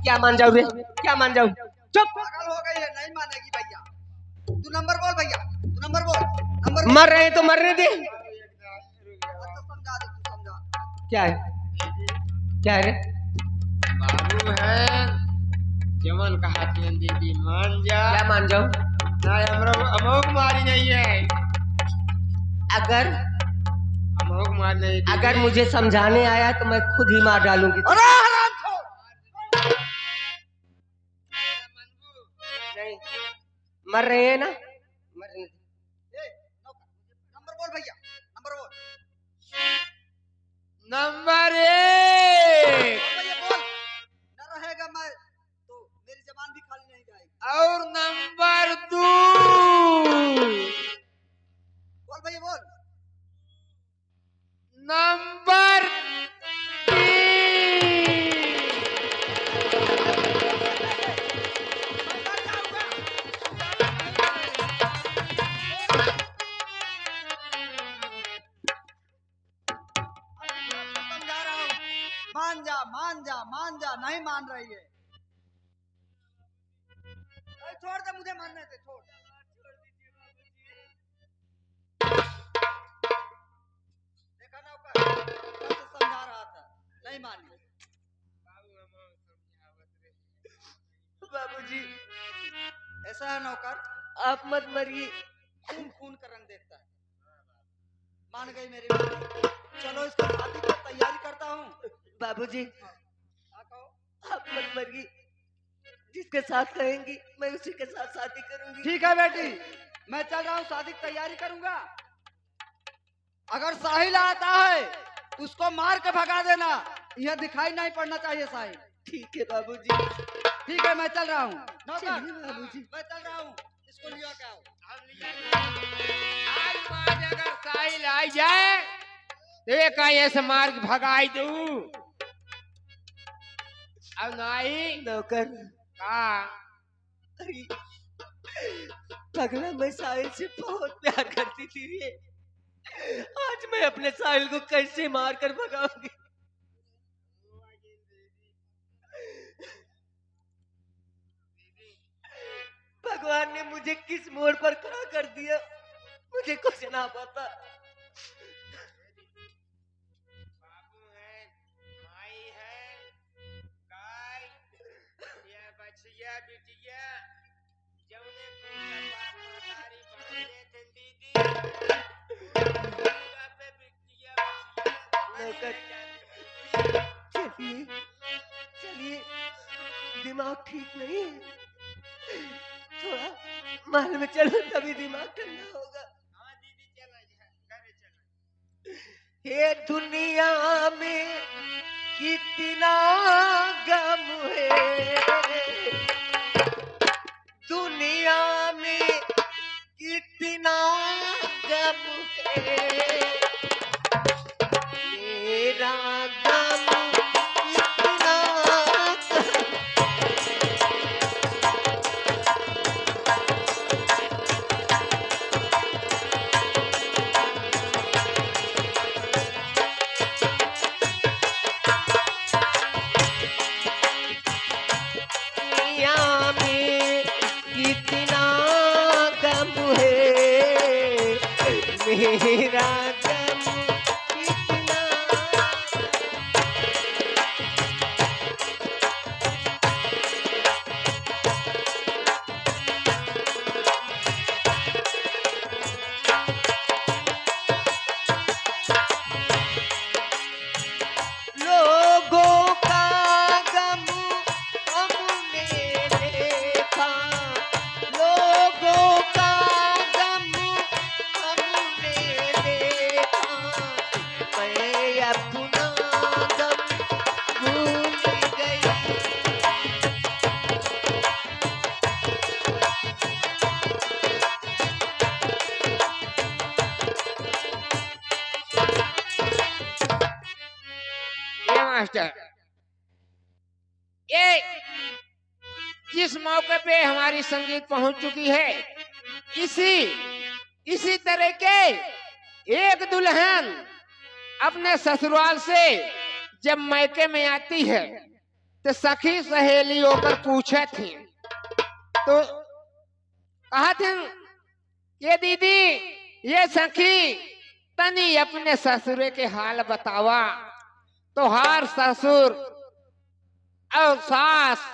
क्या मान जाऊँ रे, क्या मान जाऊँ? चुप। पागल हो गई है, नहीं मानेगी भैया। तू नंबर बोल भैया, तू नंबर बोल। नंबर मर रहे हैं तो मरने दे। अच्छा समझा दे, तू समझा। क्या है, क्या है रे? बाबू है जमन कहा दीदी मान जा। क्या मान जाऊँ? ना हमरा अमोक मारी नहीं है। अगर अमोक मार नहीं दीदी। अगर मुझे समझाने आया तो मैं खुद ही मार डालूंगी। अरे हरामखोर! नहीं, मर रहे हैं ना, मरने दे। ए, नंबर बोल भैया, नंबर बोल। नंबर 1 भैया बोल, न रहेगा मैं तो मेरी जबान भी खाली नहीं जाएगी। और नंबर 2 बोल भैया बोल। नंबर 3 समझा रहा हूँ, मान जा मान जा मान जा, नहीं मान रही है। छोड़ दे, मुझे मानने दे, छोड़। देखा नौकर, कल से समझा रहा था, नहीं मानी। बाबूजी, ऐसा है नौकर, आप मत मरिए। खून खून का रंग देखता है। मान गई मेरी बेटी, चलो इसका शादी की तैयारी करता हूँ। बाबूजी, हाँ कहो। आप मत मरिए। जिसके साथ कहेंगी मैं उसी के साथ शादी करूंगी। ठीक है बेटी, मैं चल रहा हूँ, शादी की तैयारी करूंगा। अगर साहिल आता है तो उसको मार के भगा देना, यह दिखाई नहीं पड़ना चाहिए साहिल। ठीक है बाबूजी। ठीक है, मैं चल रहा हूँ। नौकर, चलिए बाबूजी। मैं चल रहा हूँ, इसको लिया के आओ। आज अगर साहिल आ जाए तो एक ऐसे मार के भगाई दू। अब नहीं नौकर, का अरे पगला, मैं साहिल से बहुत प्यार करती थी रे। आज मैं अपने साहिल को कैसे मार कर भगाऊंगी? भगवान ने मुझे किस मोड़ पर खड़ा कर दिया, मुझे कुछ ना पता। बाबू है, माई है, गाय, या बछिया बिटिया, जौने को बाप मतारी बनले थे दीदी, पूरा पे बिटिया नौकर, चलिए चलिए, दिमाग ठीक नहीं है, थोड़ा महल में चलो तभी दिमाग ठंडा होगा। हाँ दीदी चला घरे चला। हे दुनिया में कितना गम है, दुनिया में कितना गम है, मेरा गम कितना गम। दुनिया में कितना गम है, मेरा गम कितना। लोगों का गम हमने देखा, लोगों का गम हमने देखा, मैं अपना गम भूल गई। ये मास्टर, ये जिस मौके पे हमारी संगीत पहुंच चुकी है, इसी तरह के एक दुल्हन अपने ससुराल से जब मैके में आती है तो सखी सहेली होकर पूछे थी, तो कहा थे ये दीदी ये सखी तनी अपने ससुरे के हाल बतावा, तो हार ससुर और सास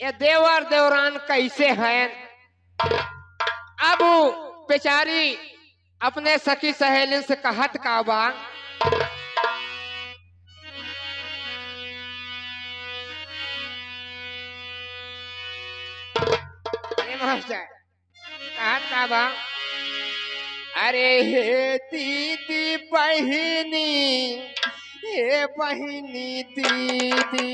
ये देवर देवरान कैसे हैं। अब बेचारी अपने सखी सहेली से कहत का बा, कहत का बा, अरे हे दीदी बहिनी, हे बहिनी दीदी,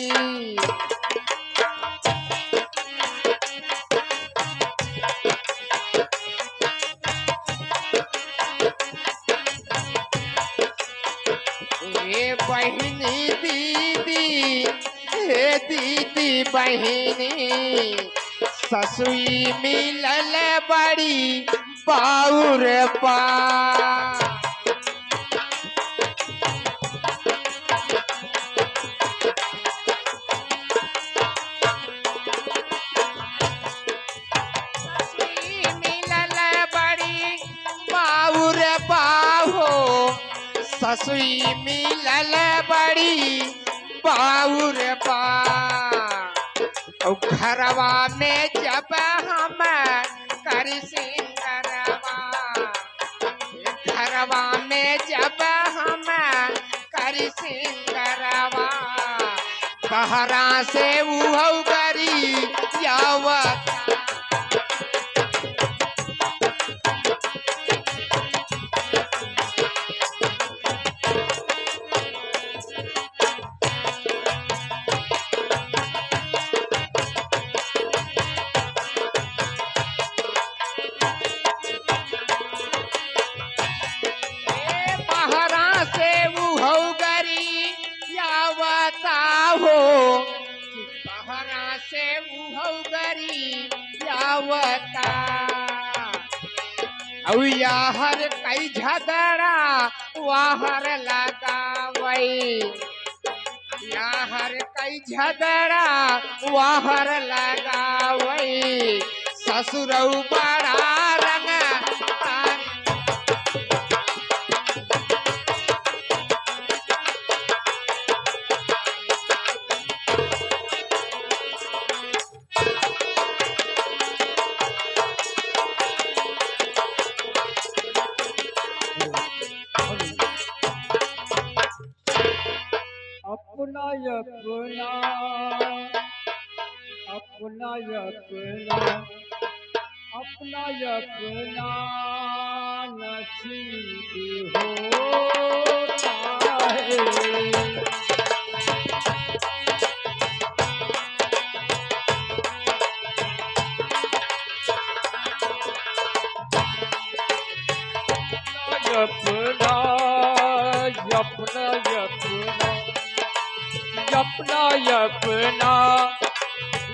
हे बहिनी दीदी, हे दीदी बहिनी, ससुई मिलल बड़ी बाउर पा। ससुई मिलल बड़ी बाउर बाहो, ससुई मिलल बड़ी बाउर बा। घरवा में जब हम करी सिंगरवा, घरवा में जब हम करी सिंगरवा, बहरा से उहौ गरी यावत। बहरा से उहौगरी यावता, औ याहर कई झगड़ा वाहर लगावई, याहर कई झगड़ा वाहर लगावई, ससुरौ बड़ा रंग अपना अपना अपना अपना अपना नसीब होता है। अपना अपना अपना अपना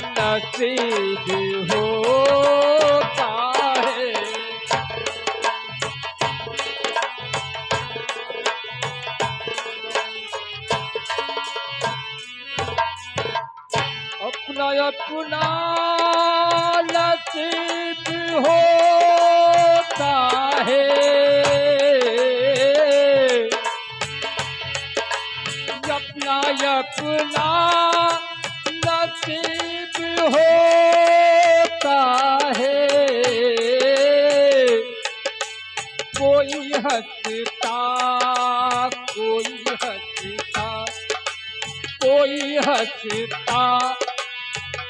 नसीब होता है। अपना अपना नसीब होता है। अपना अपना नसीब होता है। कोई हंसता कोई हंसता कोई हंसता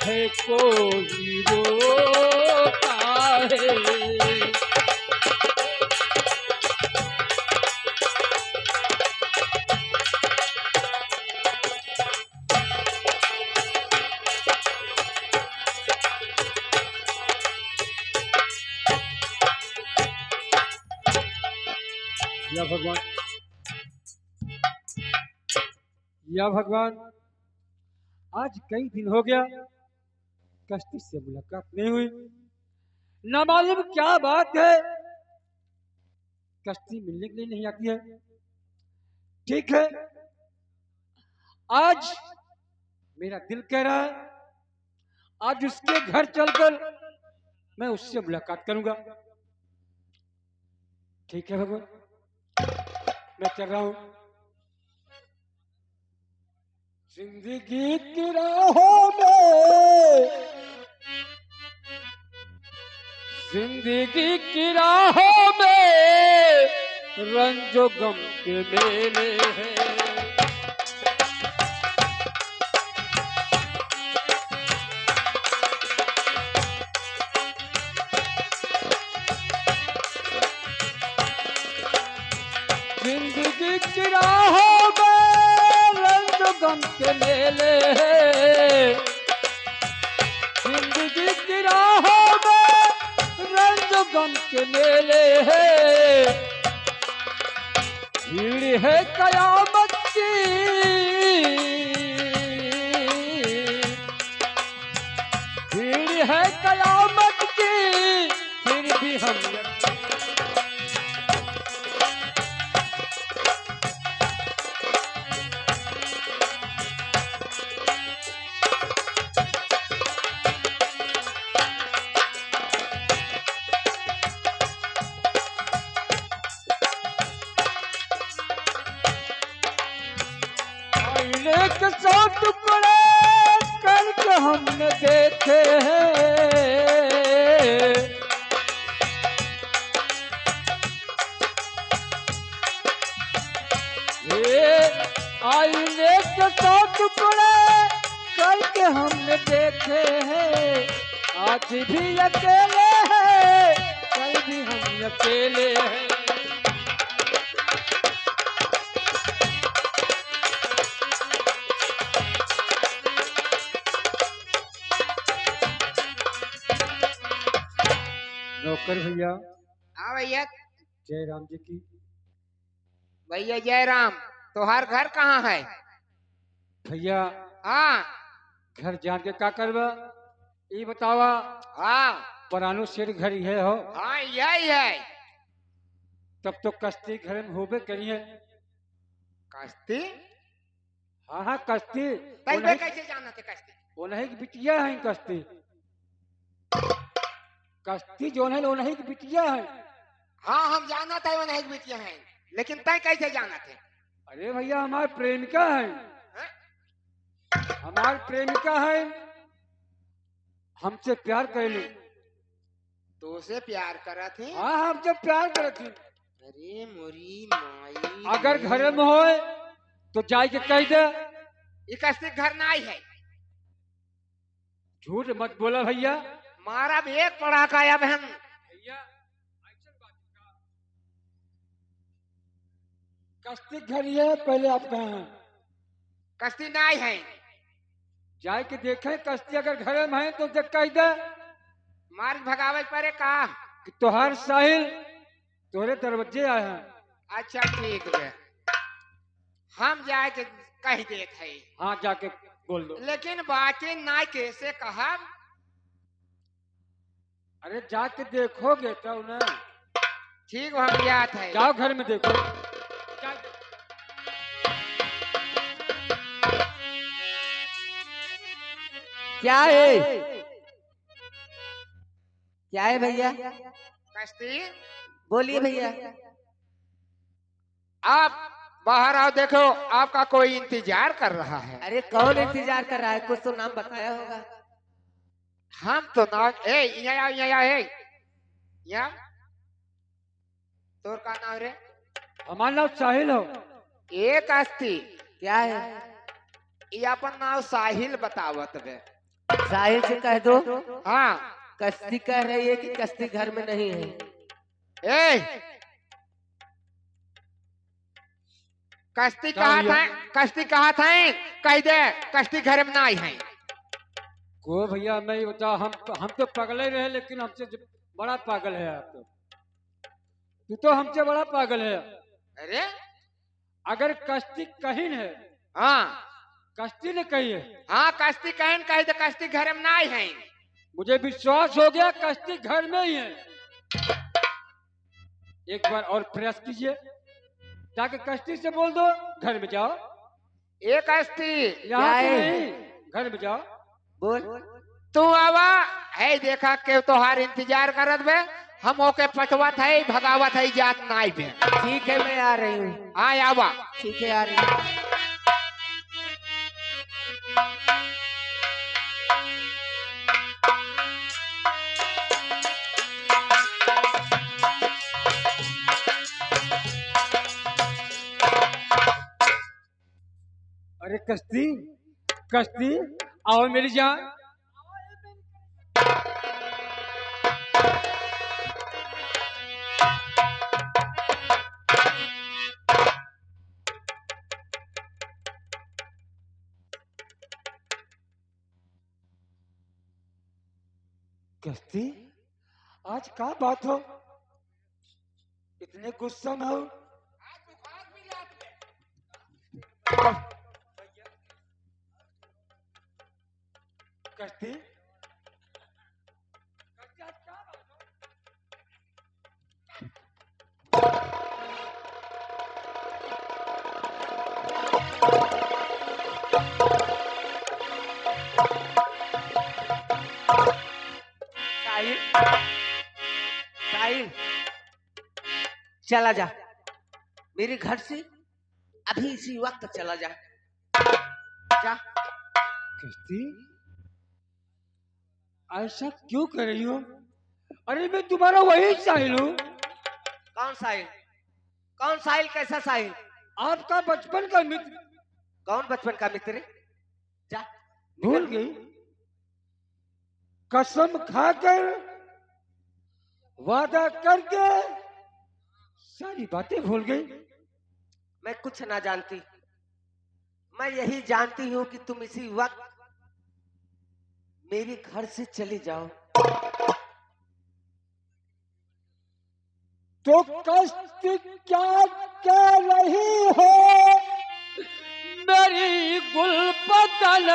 है, कोई रोता है। या भगवान, या भगवान, आज कई दिन हो गया कश्ती से मुलाकात नहीं हुई। ना मालूम क्या बात है, कश्ती मिलने के लिए नहीं आती है। ठीक है, आज मेरा दिल कह रहा है आज उसके घर चलकर मैं उससे मुलाकात करूंगा। ठीक है भगवान, मैं चल रहा हूं। जिंदगी की राहों में, जिंदगी की राहों में रंजो गम के मेले हैं। जिंदगी की राहों में रंजो गम के मेले हैं। जिंदगी की राहों में रंजो गम के मेले हैं। भीड़ है कयामत की, भीड़ है कयामत की, फिर भी हम आईने के 100 टुकड़े करके हमने देखे हैं। आईने के 100 टुकड़े करके हमने देखे हैं। आज भी अकेले हैं, कल भी हम अकेले हैं। नौकर भैया, हाँ भैया। जय राम जी की। भैया जय राम, तोहार घर कहाँ है? भैया हाँ घर जान के का करबा, ये बतावा। हाँ परानो शेर घर ही है हो, हाँ यही है। तब तो कश्ती घर में होबे करिए। कश्ती? हाँ हाँ कश्ती, तैबे कैसे जाना थे कश्ती? वो नहीं की बिटिया है कश्ती। कश्ती जो है वो नहीं की बिटिया है। हाँ हम जाना था वो नहीं बिटिया है, लेकिन तय कैसे जाना थे? अरे भैया हमारी प्रेमिका है, हमारी प्रेमिका है, हमसे प्यार कर ली। तो उसे प्यार करा थे? हाँ हमसे प्यार कर थी। अरे मोरी माई, अगर घर में हो तो जाके के कह दे ये कश्ती घर नहीं है। झूठ मत बोला भैया। मारा भी एक पड़ा का या बहन। भैया कश्ती घर ही है, पहले आप कहाँ हैं? कश्ती नहीं है। जाए के देखे कश्ती अगर घर में है तो कह दे मार भगावे पड़े का कि तोहार साहिल तोहरे दरवाजे आए हैं। अच्छा ठीक है, हम जाए के कह देते है। हाँ जाके बोल दो। लेकिन बाकी नाई कैसे कहा? अरे जाके देखोगे तो ना। ठीक हम याद है। जाओ घर में देखो। क्या है, क्या है भैया? कश्ती बोलिए भैया। आप बाहर आओ, देखो आपका कोई इंतजार कर रहा है। अरे कौन इंतजार कर रहा है? कुछ तो नाम बताया होगा। हम तो ना यहाँ तोर का नाम रे? हमारा नाम साहिल हो। एक कश्ती क्या है? ये अपन नाम साहिल बतावत बे। साहिल से कह दो। हाँ कश्ती कह रही है कि कश्ती घर में नहीं है। ए कश्ती कहा था, कश्ती कहा था, कह दे कश्ती घर में नहीं है। को भैया मैं ये बता, हम तो पागल ही रहे, लेकिन हमसे बड़ा पागल है आप तो। तू तो हमसे बड़ा पागल है। अरे अगर कश्ती कहीं है, हाँ कश्ती ने कही है। हाँ कश्ती कहन कही तो कश्ती घर में नहीं है। मुझे विश्वास हो गया कश्ती घर में ही है। एक बार और प्रयास कीजिए, ताकि कश्ती से बोल दो घर में जाओ। एक कश्ती यहाँ क्या तो है? नहीं, घर में जाओ। बोल। तू आवा है देखा के तोहार इंतजार करत बे, हम ओके पटवत है भगावत है जात नाई बे। ठीक है मैं आ रही हूँ। हाँ आवा। ठीक है आ रही हूँ। अरे कश्ती, कश्ती आओ मेरी जान। कश्ती आज क्या बात हो, इतने गुस्सा में हो? कश्ती साहिल, साहिल चला जा मेरे घर से, अभी इसी वक्त चला जा। जा। कश्ती ऐसा क्यों कर रही हो? अरे मैं तुम्हारा वही साहिल हूँ। कौन साहिल? कौन साहिल? कैसा साहिल? आपका बचपन का मित्र। कौन बचपन का मित्र? जा। भूल गई? कसम खाकर, वादा करके सारी बातें भूल गई। मैं कुछ ना जानती, मैं यही जानती हूँ कि तुम इसी वक्त मेरे घर से चली जाओ। तो कश्ती क्या कह रही हो मेरी गुलबदन?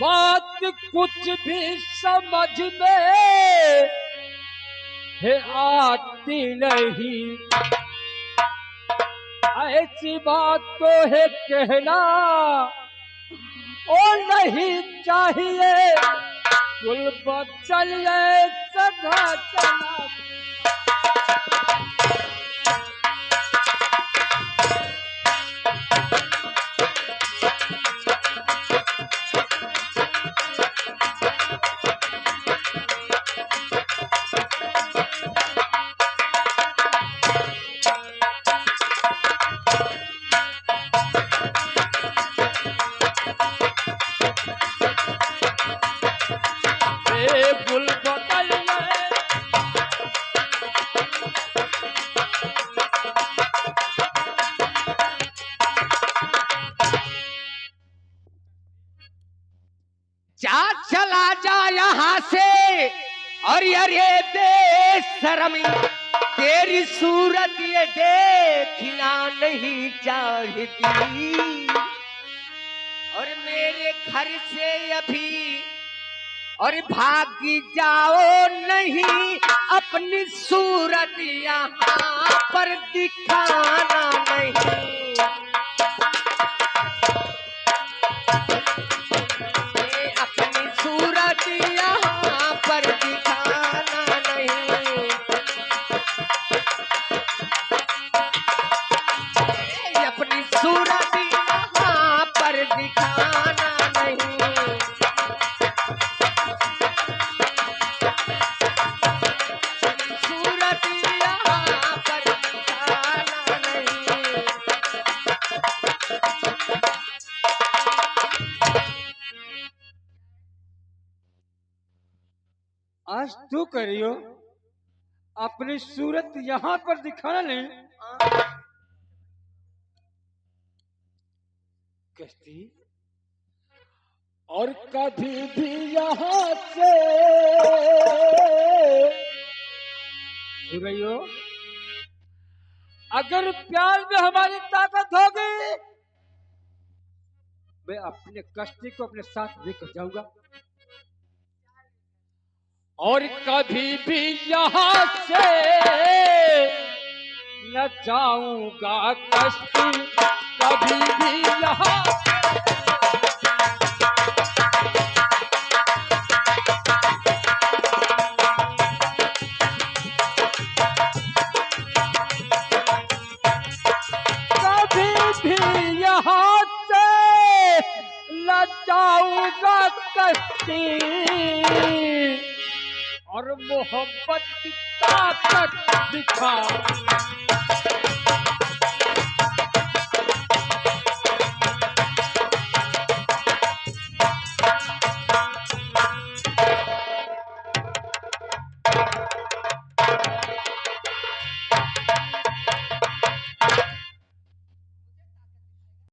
बात कुछ भी समझ में है आती नहीं, ऐसी बात तो है कहना और नहीं चाहिए। गुलबदन ये सदा चला। जा चला जा यहाँ से, और अरे बेशर्मी तेरी सूरत ये देखना नहीं चाहती, और मेरे घर से अभी और भागी जाओ नहीं, अपनी सूरत यहाँ पर दिखाना नहीं। अपनी सूरत यहाँ पर दिखाना नहीं, अपनी सूरत यहाँ पर दिखाना नहीं। सूरत यहाँ पर दिखाना नहीं। आज तू करियो अपनी सूरत यहाँ पर दिखाना नहीं। कश्ती और कभी भी यहाँ से रहियो, अगर प्यार में हमारी ताकत होगी मैं अपने कश्ती को अपने साथ लेकर जाऊंगा, और कभी भी यहाँ से न जाऊंगा कश्ती। कभी भी यहाँ कभी भी यहाँ से न जाऊंगा कश्ती और मोहब्बत की ताकत दिखा